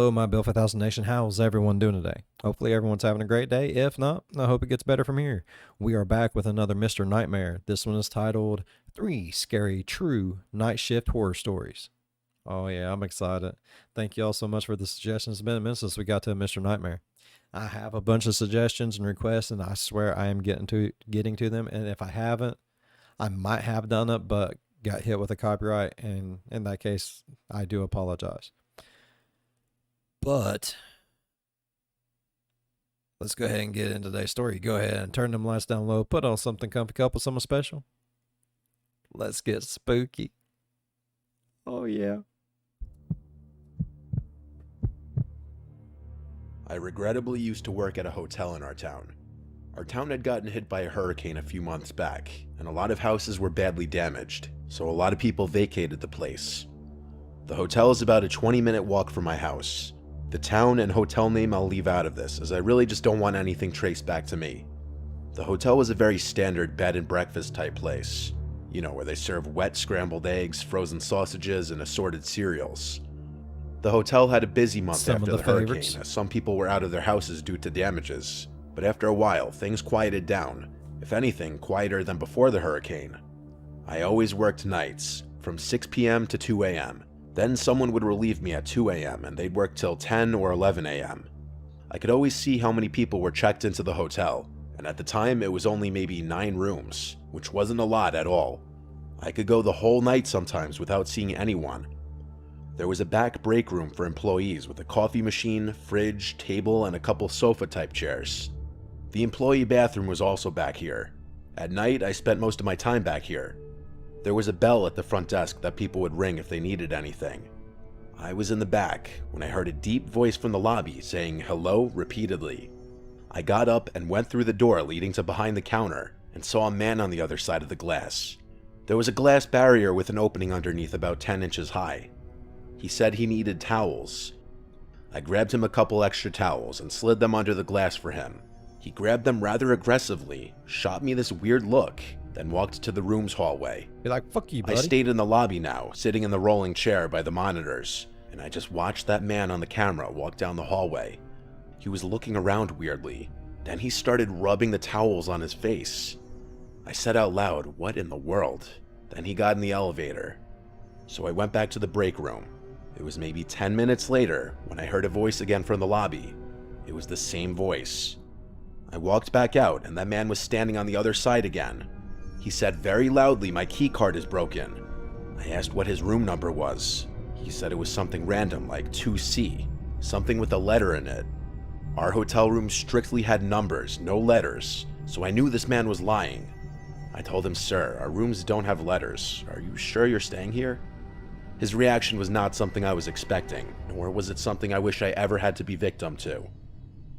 Hello, my Bill 5000 Nation. How's everyone doing today? Hopefully, everyone's having a great day. If not, I hope it gets better from here. We are back with another Mr. Nightmare. This one is titled 3 Scary True Night Shift Horror Stories. Oh, yeah, I'm excited. Thank you all so much for the suggestions. It's been a minute since we got to Mr. Nightmare. I have a bunch of suggestions and requests, and I swear I am getting to them. And if I haven't, I might have done it, but got hit with a copyright. And in that case, I do apologize. But let's go ahead and get into today's story. Go ahead and turn them lights down low. Put on something comfy, couple, something special. Let's get spooky. Oh, yeah. I regrettably used to work at a hotel in our town. Our town had gotten hit by a hurricane a few months back, and a lot of houses were badly damaged, so a lot of people vacated the place. The hotel is about a 20-minute walk from my house. The town and hotel name I'll leave out of this, as I really just don't want anything traced back to me. The hotel was a very standard bed and breakfast type place. You know, where they serve wet scrambled eggs, frozen sausages, and assorted cereals. The hotel had a busy month after the hurricane, as some people were out of their houses due to damages. But after a while, things quieted down, if anything, quieter than before the hurricane. I always worked nights, from 6 p.m. to 2 a.m. Then someone would relieve me at 2 a.m. and they'd work till 10 or 11 a.m. I could always see how many people were checked into the hotel, and at the time it was only maybe 9 rooms, which wasn't a lot at all. I could go the whole night sometimes without seeing anyone. There was a back break room for employees with a coffee machine, fridge, table, and a couple sofa-type chairs. The employee bathroom was also back here. At night, I spent most of my time back here. There was a bell at the front desk that people would ring if they needed anything. I was in the back when I heard a deep voice from the lobby saying hello repeatedly. I got up and went through the door leading to behind the counter and saw a man on the other side of the glass. There was a glass barrier with an opening underneath about 10 inches high. He said he needed towels. I grabbed him a couple extra towels and slid them under the glass for him. He grabbed them rather aggressively, shot me this weird look, then walked to the room's hallway. Be like, fuck you, buddy. I stayed in the lobby now, sitting in the rolling chair by the monitors, and I just watched that man on the camera walk down the hallway. He was looking around weirdly. Then he started rubbing the towels on his face. I said out loud, what in the world? Then he got in the elevator. So I went back to the break room. It was maybe 10 minutes later when I heard a voice again from the lobby. It was the same voice. I walked back out and that man was standing on the other side again. He said very loudly, my key card is broken. I asked what his room number was. He said it was something random like 2C, something with a letter in it. Our hotel room strictly had numbers, no letters, so I knew this man was lying. I told him, sir, our rooms don't have letters. Are you sure you're staying here? His reaction was not something I was expecting, nor was it something I wish I ever had to be victim to.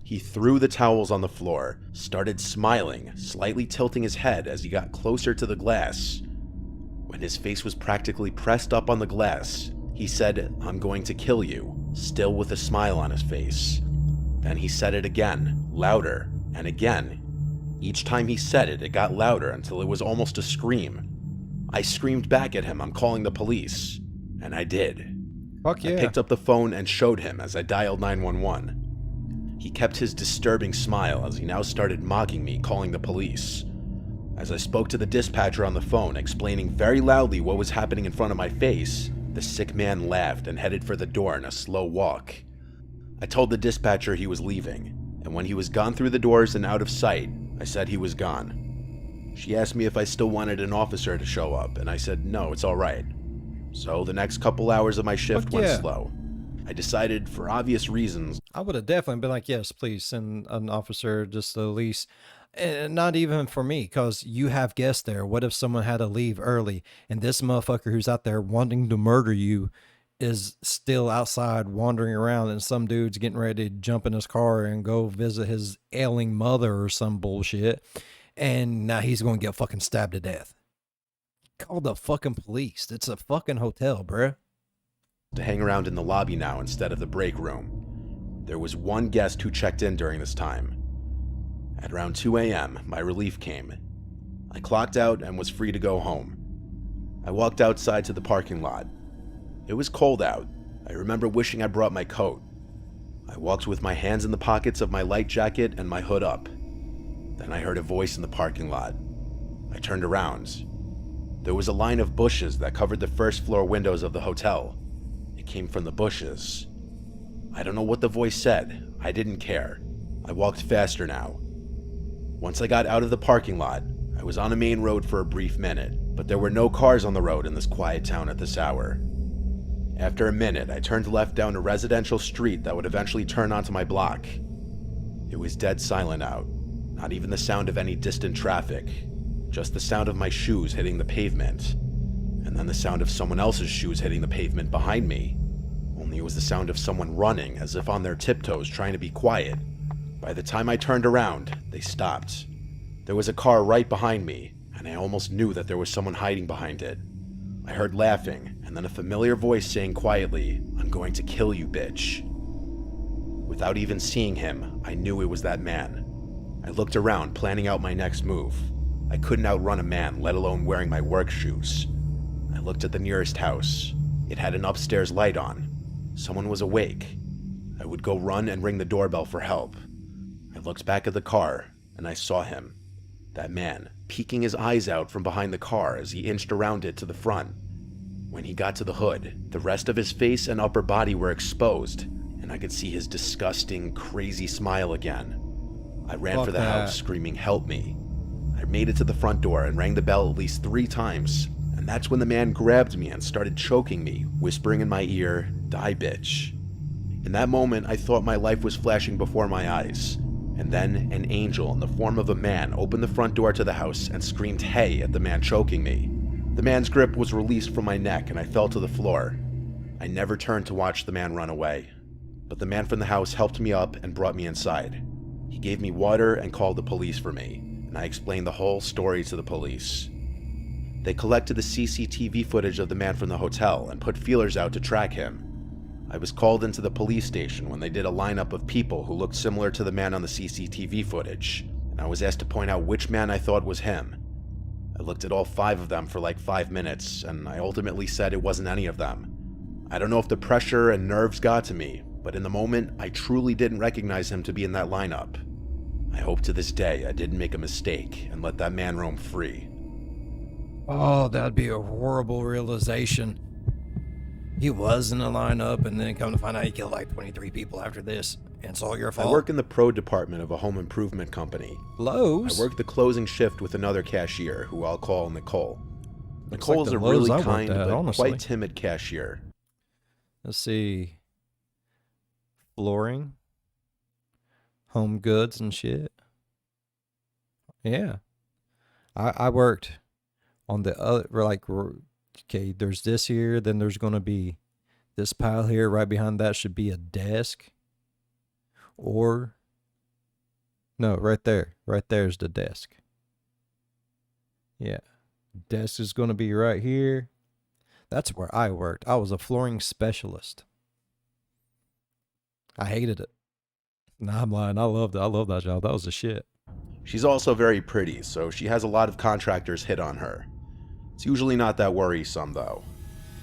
He threw the towels on the floor, started smiling, slightly tilting his head as he got closer to the glass. When his face was practically pressed up on the glass, he said, I'm going to kill you, still with a smile on his face. Then he said it again, louder, and again. Each time he said it, it got louder until it was almost a scream. I screamed back at him, I'm calling the police. And I did. Fuck yeah. I picked up the phone and showed him as I dialed 911. He kept his disturbing smile as he now started mocking me, calling the police. As I spoke to the dispatcher on the phone, explaining very loudly what was happening in front of my face, the sick man laughed and headed for the door in a slow walk. I told the dispatcher he was leaving, and when he was gone through the doors and out of sight, I said he was gone. She asked me if I still wanted an officer to show up, and I said no, it's alright. So the next couple hours of my shift went slow. I decided, for obvious reasons, I would have definitely been like, yes, please send an officer just at least. And not even for me, because you have guests there. What if someone had to leave early and this motherfucker who's out there wanting to murder you is still outside wandering around and some dude's getting ready to jump in his car and go visit his ailing mother or some bullshit. And now he's going to get fucking stabbed to death. Call the fucking police. It's a fucking hotel, bruh. To hang around in the lobby now instead of the break room. There was one guest who checked in during this time. At around 2 a.m., my relief came. I clocked out and was free to go home. I walked outside to the parking lot. It was cold out. I remember wishing I brought my coat. I walked with my hands in the pockets of my light jacket and my hood up. Then I heard a voice in the parking lot. I turned around. There was a line of bushes that covered the first floor windows of the hotel. It came from the bushes. I don't know what the voice said. I didn't care. I walked faster now. Once I got out of the parking lot, I was on a main road for a brief minute, but there were no cars on the road in this quiet town at this hour. After a minute, I turned left down a residential street that would eventually turn onto my block. It was dead silent out, not even the sound of any distant traffic, just the sound of my shoes hitting the pavement, and then the sound of someone else's shoes hitting the pavement behind me. Only it was the sound of someone running as if on their tiptoes trying to be quiet. By the time I turned around, they stopped. There was a car right behind me, and I almost knew that there was someone hiding behind it. I heard laughing, and then a familiar voice saying quietly, "I'm going to kill you, bitch." Without even seeing him, I knew it was that man. I looked around, planning out my next move. I couldn't outrun a man, let alone wearing my work shoes. I looked at the nearest house. It had an upstairs light on. Someone was awake. I would go run and ring the doorbell for help. I looked back at the car, and I saw him. That man, peeking his eyes out from behind the car as he inched around it to the front. When he got to the hood, the rest of his face and upper body were exposed, and I could see his disgusting, crazy smile again. I ran for the house, screaming, "Help me." I made it to the front door and rang the bell at least 3 times, and that's when the man grabbed me and started choking me, whispering in my ear, "Die, bitch." In that moment, I thought my life was flashing before my eyes, and then an angel in the form of a man opened the front door to the house and screamed "hey" at the man choking me. The man's grip was released from my neck and I fell to the floor. I never turned to watch the man run away, but the man from the house helped me up and brought me inside. He gave me water and called the police for me, and I explained the whole story to the police. They collected the CCTV footage of the man from the hotel and put feelers out to track him. I was called into the police station when they did a lineup of people who looked similar to the man on the CCTV footage, and I was asked to point out which man I thought was him. I looked at all 5 of them for like 5 minutes, and I ultimately said it wasn't any of them. I don't know if the pressure and nerves got to me, but in the moment, I truly didn't recognize him to be in that lineup. I hope to this day I didn't make a mistake and let that man roam free. Oh, that'd be a horrible realization. He was in a lineup, and then come to find out he killed like 23 people after this, and it's all your fault. I work in the pro department of a home improvement company. Lowe's? I work the closing shift with another cashier, who I'll call Nicole. Looks Nicole's like a the Lowe's really I kind worked at, but honestly. quite timid cashier. Let's see. Flooring. Home goods and shit. Yeah. I worked on the other, okay, there's this here, then there's going to be this pile here. Right behind that should be a desk. Or, no, right there. Right there's the desk. Yeah. Desk is going to be right here. That's where I worked. I was a flooring specialist. I hated it. Nah, I'm lying. I loved it. I love that job. That was the shit. She's also very pretty, so she has a lot of contractors hit on her. It's usually not that worrisome, though.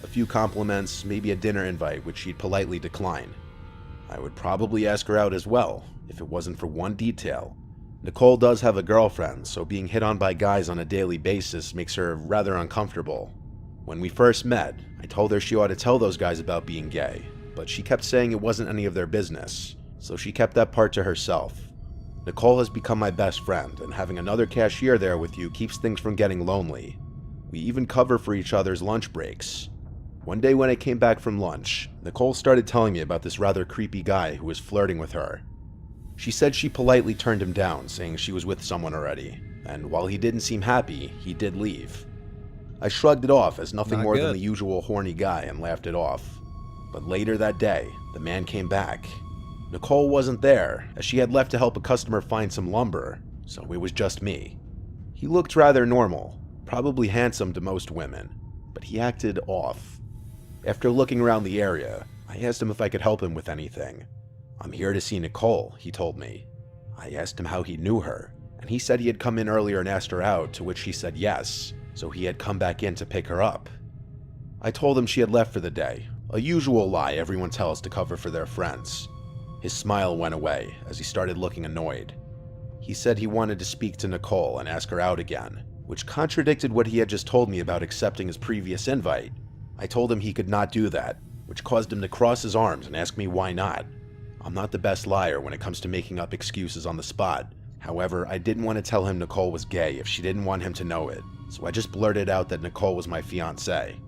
A few compliments, maybe a dinner invite, which she'd politely decline. I would probably ask her out as well, if it wasn't for one detail. Nicole does have a girlfriend, so being hit on by guys on a daily basis makes her rather uncomfortable. When we first met, I told her she ought to tell those guys about being gay, but she kept saying it wasn't any of their business, so she kept that part to herself. Nicole has become my best friend, and having another cashier there with you keeps things from getting lonely. We even cover for each other's lunch breaks. One day when I came back from lunch, Nicole started telling me about this rather creepy guy who was flirting with her. She said she politely turned him down, saying she was with someone already, and while he didn't seem happy, he did leave. I shrugged it off as nothing more than the usual horny guy and laughed it off. But later that day, the man came back. Nicole wasn't there, as she had left to help a customer find some lumber, so it was just me. He looked rather normal, probably handsome to most women, but he acted off. After looking around the area, I asked him if I could help him with anything. "I'm here to see Nicole," he told me. I asked him how he knew her, and he said he had come in earlier and asked her out, to which she said yes, so he had come back in to pick her up. I told him she had left for the day, a usual lie everyone tells to cover for their friends. His smile went away as he started looking annoyed. He said he wanted to speak to Nicole and ask her out again, which contradicted what he had just told me about accepting his previous invite. I told him he could not do that, which caused him to cross his arms and ask me why not. I'm not the best liar when it comes to making up excuses on the spot. However, I didn't want to tell him Nicole was gay if she didn't want him to know it, so I just blurted out that Nicole was my fiancée.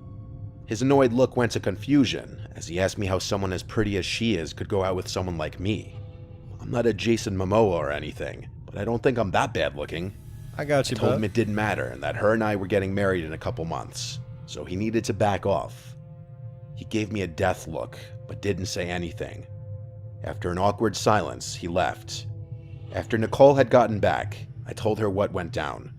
His annoyed look went to confusion as he asked me how someone as pretty as she is could go out with someone like me. I'm not a Jason Momoa or anything, but I don't think I'm that bad looking. I got you, I told bud. him it didn't matter and that her and I were getting married in a couple months, so he needed to back off. He gave me a death look, but didn't say anything. After an awkward silence, he left. After Nicole had gotten back, I told her what went down.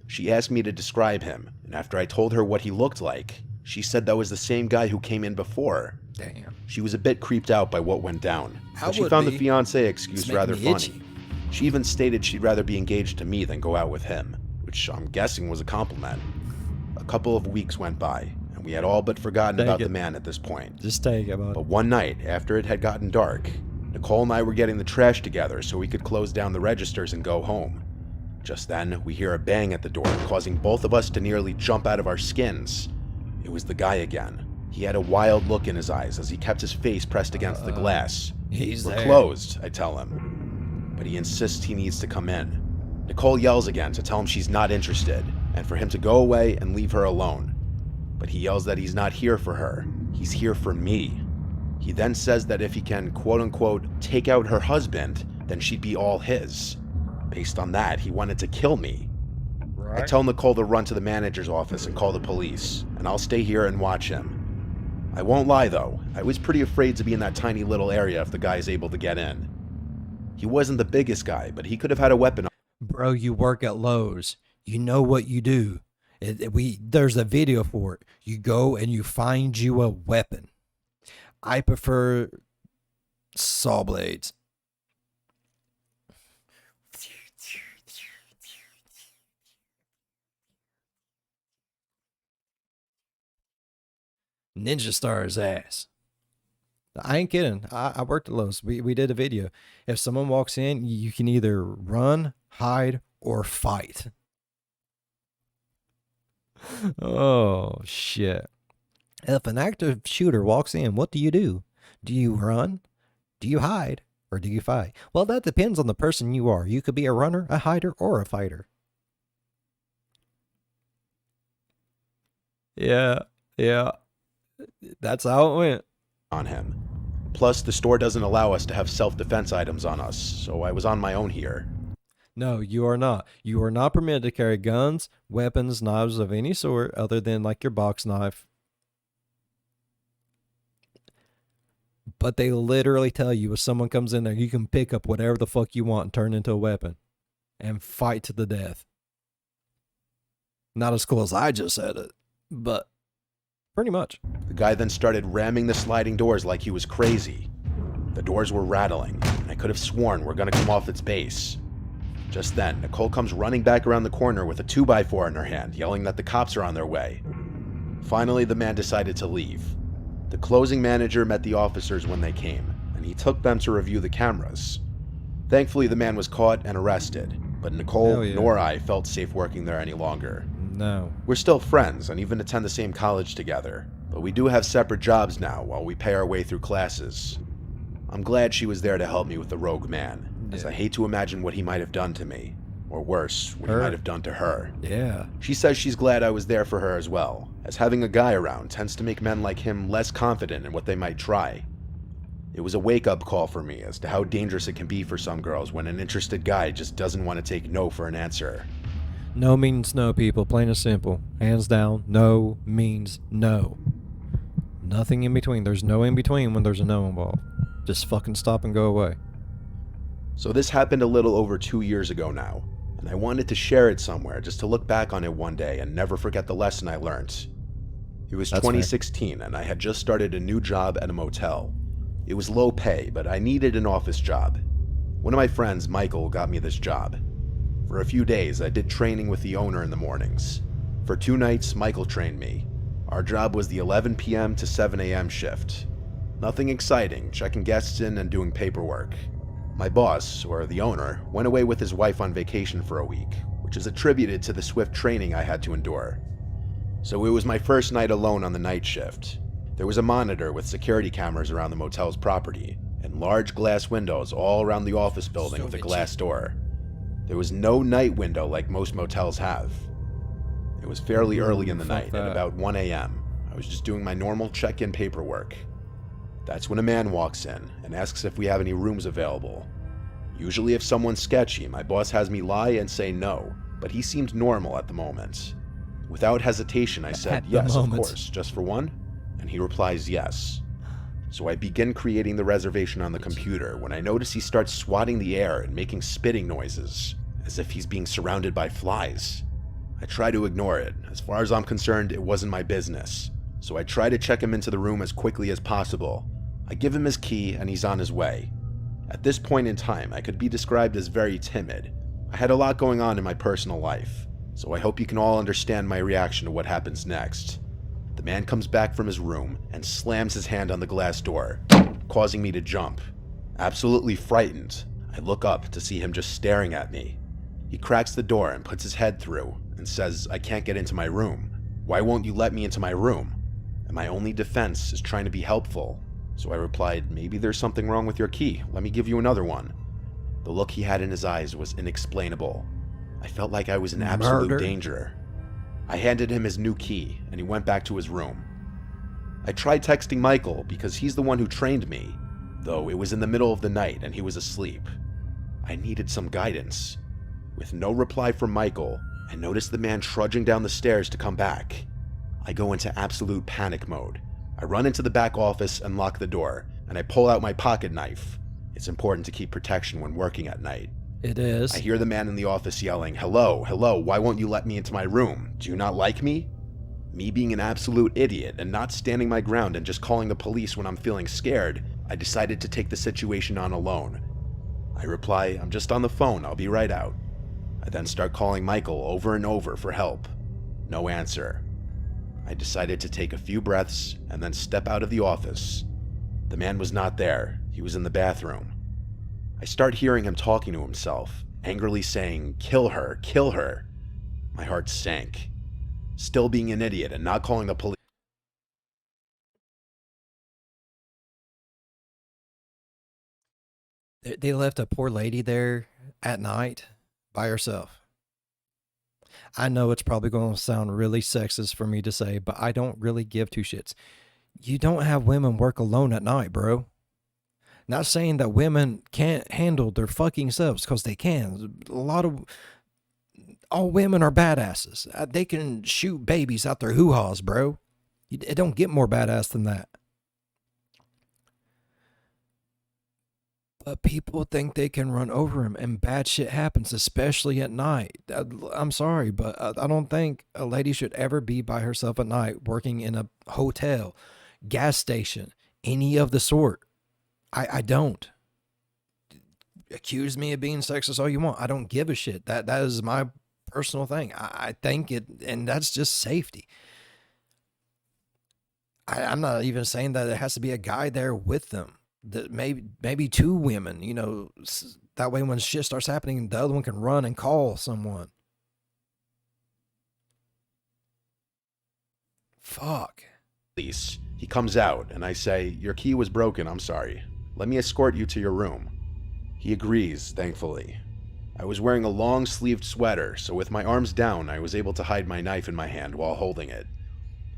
She asked me to describe him, and after I told her what he looked like, she said that was the same guy who came in before. Damn. She was a bit creeped out by what went down, I but she would found be. the fiancé excuse It's making rather me funny. itchy. She even stated she'd rather be engaged to me than go out with him, which I'm guessing was a compliment. A couple of weeks went by, and we had all but forgotten about the man at this point. Just take it, bud. But one night, after it had gotten dark, Nicole and I were getting the trash together so we could close down the registers and go home. Just then, we hear a bang at the door, causing both of us to nearly jump out of our skins. It was the guy again. He had a wild look in his eyes as he kept his face pressed against the glass. He's We're there. closed, I tell him. But he insists he needs to come in. Nicole yells again to tell him she's not interested, and for him to go away and leave her alone. But he yells that he's not here for her. He's here for me. He then says that if he can, quote-unquote, take out her husband, then she'd be all his. Based on that, he wanted to kill me. I tell Nicole to run to the manager's office and call the police, and I'll stay here and watch him. I won't lie though, I was pretty afraid to be in that tiny little area if the guy's able to get in. He wasn't the biggest guy, but he could have had a weapon. Bro, you work at Lowe's. You know what you do. There's a video for it. You go and you find you a weapon. I prefer saw blades. Ninja star his ass. I ain't kidding. I worked at Lowe's. We did a video. If someone walks in, you can either run, hide, or fight. Oh, shit. If an active shooter walks in, what do? Do you run? Do you hide? Or do you fight? Well, that depends on the person you are. You could be a runner, a hider, or a fighter. Yeah. That's how it went. On him. Plus, the store doesn't allow us to have self-defense items on us, so I was on my own here. No, you are not. You are not permitted to carry guns, weapons, knives of any sort other than like your box knife. But they literally tell you if someone comes in there, you can pick up whatever the fuck you want and turn it into a weapon and fight to the death. Not as cool as I just said it, but pretty much. The guy then started ramming the sliding doors like he was crazy. The doors were rattling, and I could have sworn we're gonna come off its base. Just then, Nicole comes running back around the corner with a 2x4 in her hand, yelling that the cops are on their way. Finally, the man decided to leave. The closing manager met the officers when they came, and he took them to review the cameras. Thankfully, the man was caught and arrested, but Nicole nor I felt safe working there any longer. No. We're still friends and even attend the same college together, but we do have separate jobs now while we pay our way through classes. I'm glad she was there to help me with the rogue man, as I hate to imagine what he might have done to me, or worse, what he might have done to her. Yeah. She says she's glad I was there for her as well, as having a guy around tends to make men like him less confident in what they might try. It was a wake-up call for me as to how dangerous it can be for some girls when an interested guy just doesn't want to take no for an answer. No means no, people. Plain and simple. Hands down, no means no. Nothing in between. There's no in between when there's a no involved. Just fucking stop and go away. So this happened a little over 2 years ago now, and I wanted to share it somewhere just to look back on it one day and never forget the lesson I learned. It was 2016 and I had just started a new job at a motel. It was low pay, but I needed an office job. One of my friends, Michael, got me this job. For a few days, I did training with the owner in the mornings. For 2 nights, Michael trained me. Our job was the 11 p.m. to 7 a.m. shift. Nothing exciting, checking guests in and doing paperwork. My boss, or the owner, went away with his wife on vacation for a week, which is attributed to the swift training I had to endure. So it was my first night alone on the night shift. There was a monitor with security cameras around the motel's property, and large glass windows all around the office building with a glass door. There was no night window like most motels have. It was fairly early in the night, at about 1 a.m. I was just doing my normal check-in paperwork. That's when a man walks in and asks if we have any rooms available. Usually if someone's sketchy, my boss has me lie and say no, but he seemed normal at the moment. Without hesitation, I said, yes, of course, just for one? And he replies, yes. So I begin creating the reservation on the computer when I notice he starts swatting the air and making spitting noises, as if he's being surrounded by flies. I try to ignore it. As far as I'm concerned, it wasn't my business. So I try to check him into the room as quickly as possible. I give him his key and he's on his way. At this point in time, I could be described as very timid. I had a lot going on in my personal life, so I hope you can all understand my reaction to what happens next. The man comes back from his room and slams his hand on the glass door, causing me to jump. Absolutely frightened, I look up to see him just staring at me. He cracks the door and puts his head through and says, I can't get into my room. Why won't you let me into my room? And my only defense is trying to be helpful. So I replied, maybe there's something wrong with your key. Let me give you another one. The look he had in his eyes was inexplainable. I felt like I was in absolute danger. I handed him his new key, and he went back to his room. I tried texting Michael because he's the one who trained me, though it was in the middle of the night and he was asleep. I needed some guidance. With no reply from Michael, I noticed the man trudging down the stairs to come back. I go into absolute panic mode. I run into the back office and lock the door, and I pull out my pocket knife. It's important to keep protection when working at night. It is. I hear the man in the office yelling, hello, hello, why won't you let me into my room? Do you not like me? Me being an absolute idiot and not standing my ground and just calling the police when I'm feeling scared, I decided to take the situation on alone. I reply, I'm just on the phone, I'll be right out. I then start calling Michael over and over for help. No answer. I decided to take a few breaths and then step out of the office. The man was not there. He was in the bathroom. I start hearing him talking to himself, angrily saying, kill her, kill her. My heart sank. Still being an idiot and not calling the police. They left a poor lady there at night by herself. I know it's probably going to sound really sexist for me to say, but I don't really give two shits. You don't have women work alone at night, bro. Not saying that women can't handle their fucking selves, because they can. All women are badasses. They can shoot babies out their hoo-haws, bro. It don't get more badass than that. But people think they can run over him, and bad shit happens, especially at night. I'm sorry, but I don't think a lady should ever be by herself at night working in a hotel, gas station, any of the sort. I don't. Accuse me of being sexist all you want. I don't give a shit. That is my personal thing. I think it, and that's just safety. I'm not even saying that it has to be a guy there with them. That maybe two women, you know, that way when shit starts happening, the other one can run and call someone. Fuck. He comes out and I say, your key was broken, I'm sorry. Let me escort you to your room. He agrees, thankfully. I was wearing a long-sleeved sweater, so with my arms down, I was able to hide my knife in my hand while holding it.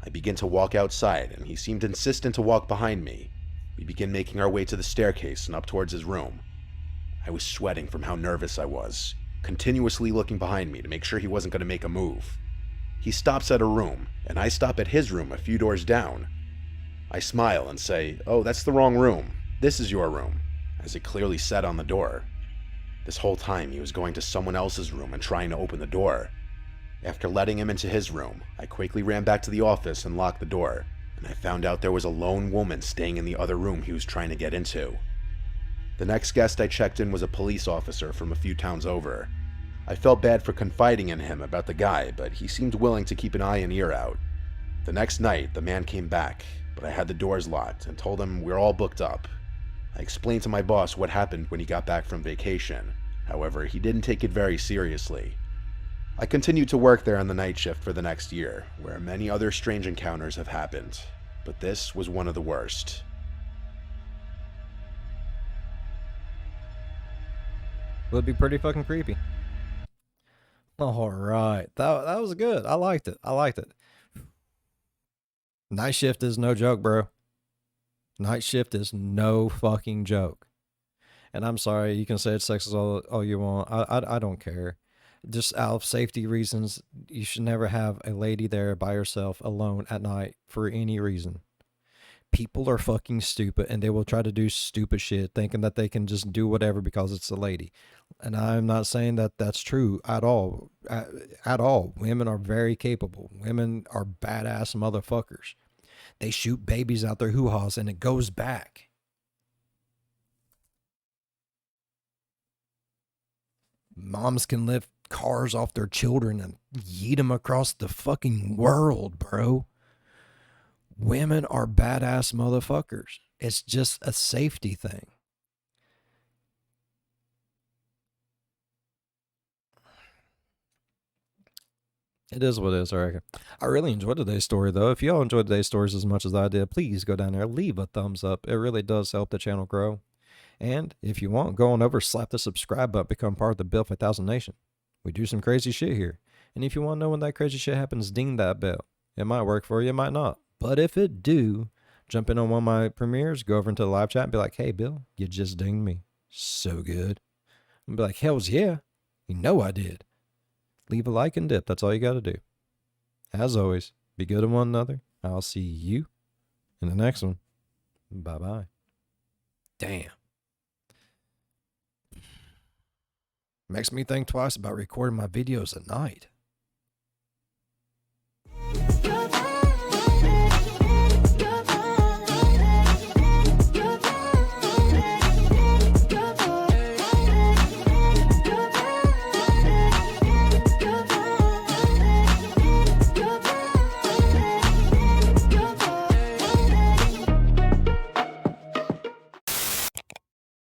I begin to walk outside, and he seemed insistent to walk behind me. We begin making our way to the staircase and up towards his room. I was sweating from how nervous I was, continuously looking behind me to make sure he wasn't going to make a move. He stops at a room, and I stop at his room a few doors down. I smile and say, oh, that's the wrong room. This is your room, as it clearly said on the door. This whole time he was going to someone else's room and trying to open the door. After letting him into his room, I quickly ran back to the office and locked the door, and I found out there was a lone woman staying in the other room he was trying to get into. The next guest I checked in was a police officer from a few towns over. I felt bad for confiding in him about the guy, but he seemed willing to keep an eye and ear out. The next night, the man came back, but I had the doors locked and told him we're all booked up. I explained to my boss what happened when he got back from vacation. However, he didn't take it very seriously. I continued to work there on the night shift for the next year, where many other strange encounters have happened, but this was one of the worst. Would be pretty fucking creepy. All right. That was good. I liked it. I liked it. Night shift is no joke, bro. Night shift is no fucking joke. And I'm sorry, you can say it's sexist all you want. I don't care. Just out of safety reasons, you should never have a lady there by herself alone at night for any reason. People are fucking stupid and they will try to do stupid shit thinking that they can just do whatever because it's a lady. And I'm not saying that that's true at all. At all. Women are very capable. Women are badass motherfuckers. They shoot babies out their hoo-haws and it goes back. Moms can lift cars off their children and yeet them across the fucking world, bro. Women are badass motherfuckers. It's just a safety thing. It is what it is, I reckon. I really enjoyed today's story, though. If y'all enjoyed today's stories as much as I did, please go down there, leave a thumbs up. It really does help the channel grow. And if you want, go on over, slap the subscribe button, become part of the Bill 5000 Nation. We do some crazy shit here. And if you want to know when that crazy shit happens, ding that bell. It might work for you, it might not. But if it do, jump in on one of my premieres, go over into the live chat and be like, hey, Bill, you just dinged me. So good. And be like, hells yeah. You know I did. Leave a like and dip. That's all you got to do. As always, be good to one another. I'll see you in the next one. Bye-bye. Damn. Makes me think twice about recording my videos at night.